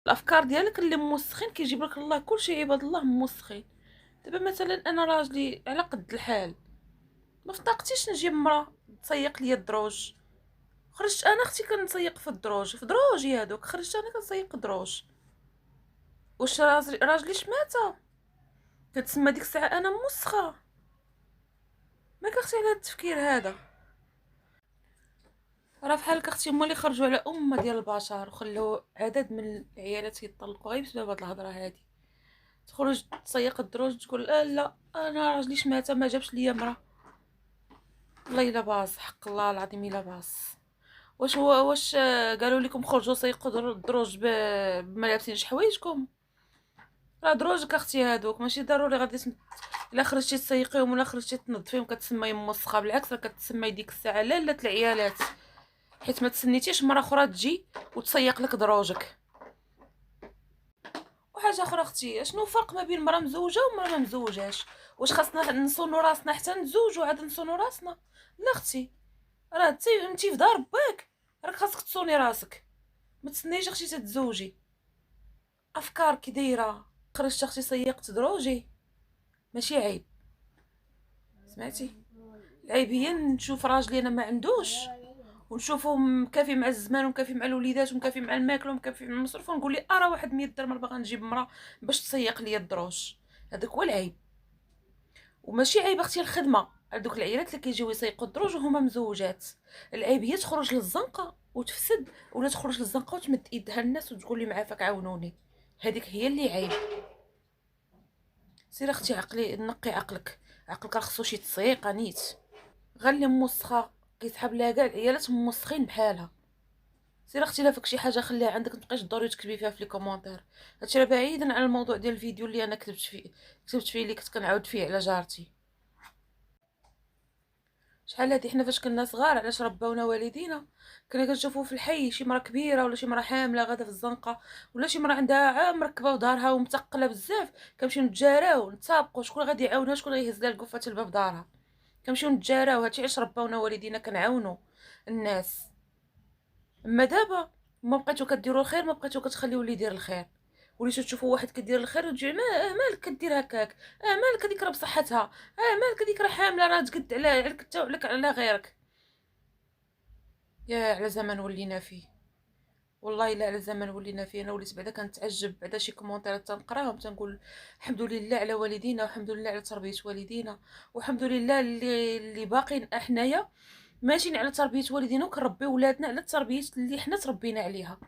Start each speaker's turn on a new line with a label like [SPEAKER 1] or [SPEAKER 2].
[SPEAKER 1] الافكار ديالك اللي موسخين كيجيب لك الله كلشي عباد الله موسخين. دابا مثلا انا راجلي على قد الحال، ما فطاقتيش نجيب مرا تسيق ليا الدروج. خرجت انا اختي كنسيق في الدروج، في دروجي هادوك، خرجت انا كنسيق دروج. واش راجلي شماته كتسمى ديك الساعه انا موسخه؟ ما كاختي على هاد التفكير هذا. راه فحال اختي هما اللي خرجوا على امه ديال البشر وخلاو عدد من العيالات يطلقوا غير بسبب هاد الهضره هادي. تخرج تسيق الدروج تقول لا انا راجلي شماته ما جابش ليا مرا. والله الا باص، حق الله العظيم الا باص. واش قالوا لكم خرجوا سيقوا الدروج بملابسينش حوايجكم؟ راه دروجك اختي هادوك ماشي ضروري غادي الا خرجتي تسيقيهم ولا خرجتي تنظفيهم كتسمى موسخه، بالعكس راه كتسمى ديك الساعه لاله العيالات، حيت ما تسنيتيش مره اخرى تجي وتسيق لك دروجك. وحاجه اخرى اختي، شنو الفرق ما بين مرا مزوجه ومرا ما مزوجاش؟ واش خاصنا نصونوا راسنا حتى نتزوجوا عاد نصونوا راسنا؟ لا اختي، راه انتي في دار باك راك خاصك تصوني راسك، ما تسنيش اختي تتزوجي. افكار كي دايره، خرجت اختي سيقت دروجي ماشي عيب. سمعتي؟ العيب هي نشوف راجلي انا ما عندوش، ونشوفو مكافي مع الزمان ومكافي مع الوليدات ومكافي مع الماكله ومكافي مع المصروف، ونقول لي ارا واحد 100 درهم باغا نجيب مرا باش تسيق لي الدروج. هذاك هو العيب. وماشي عيب اختي الخدمه، هذوك العيالات اللي كيجيو يسيقوا الدروج وهما مزوجات. العيب هي تخرج للزنقه وتفسد، ولا تخرج للزنقه وتمد ايدها للناس وتقول لي معافاك عاونوني. هذيك هي اللي عيب. سير اختي عقلي، نقي عقلك، عقلك راه خصو شي تسييقه نيت. غير اللي موسخه كيسحب لها كاع العيالات موسخين بحالها. سير اختي لا فيك شي حاجه خليها عندك، متبقايش ضروري تكتبي فيها في لي كومونتير. هادشي راه بعيدا على الموضوع ديال الفيديو اللي انا كتبت فيه اللي كنت كنعاود فيه على جارتي. شحال هادي حنا فاش كنا صغار علاش رباونا والدينا، كنا كنشوفوا في الحي شي مرا كبيره ولا شي مرا حامله غاده في الزنقه، ولا شي مرا عندها عام مركبه ودارها ومتقله بزاف، كنمشيو نتجاراو نتسابقوا شكون غادي يعاونها، شكون غيهز لها القفه الباب دارها. كنمشيو نتجاراو، هادشي علاش رباونا والدينا كنعاونوا الناس. اما دابا ما بقيتو كديروا الخير، ما بقيتو كتخليو اللي يدير الخير. وليتو تشوفوا واحد كدير الخير وتجي مالك كدير هكاك، مالك هذيك راه بصحتها، مالك هذيك راه حامله راه تقد عليك انت وعليك على غيرك. يا على زمان ولينا فيه، والله الا على زمان ولينا فيه. انا وليت بعدا كنتعجب بعدا شي كومونتيرات تنقراهم تنقول الحمد لله على والدينا، والحمد لله على تربيه والدينا، والحمد لله اللي باقين حنايا ماشيين على تربيه والدينا وكنربيو ولادنا على التربيه اللي حنا تربينا عليها.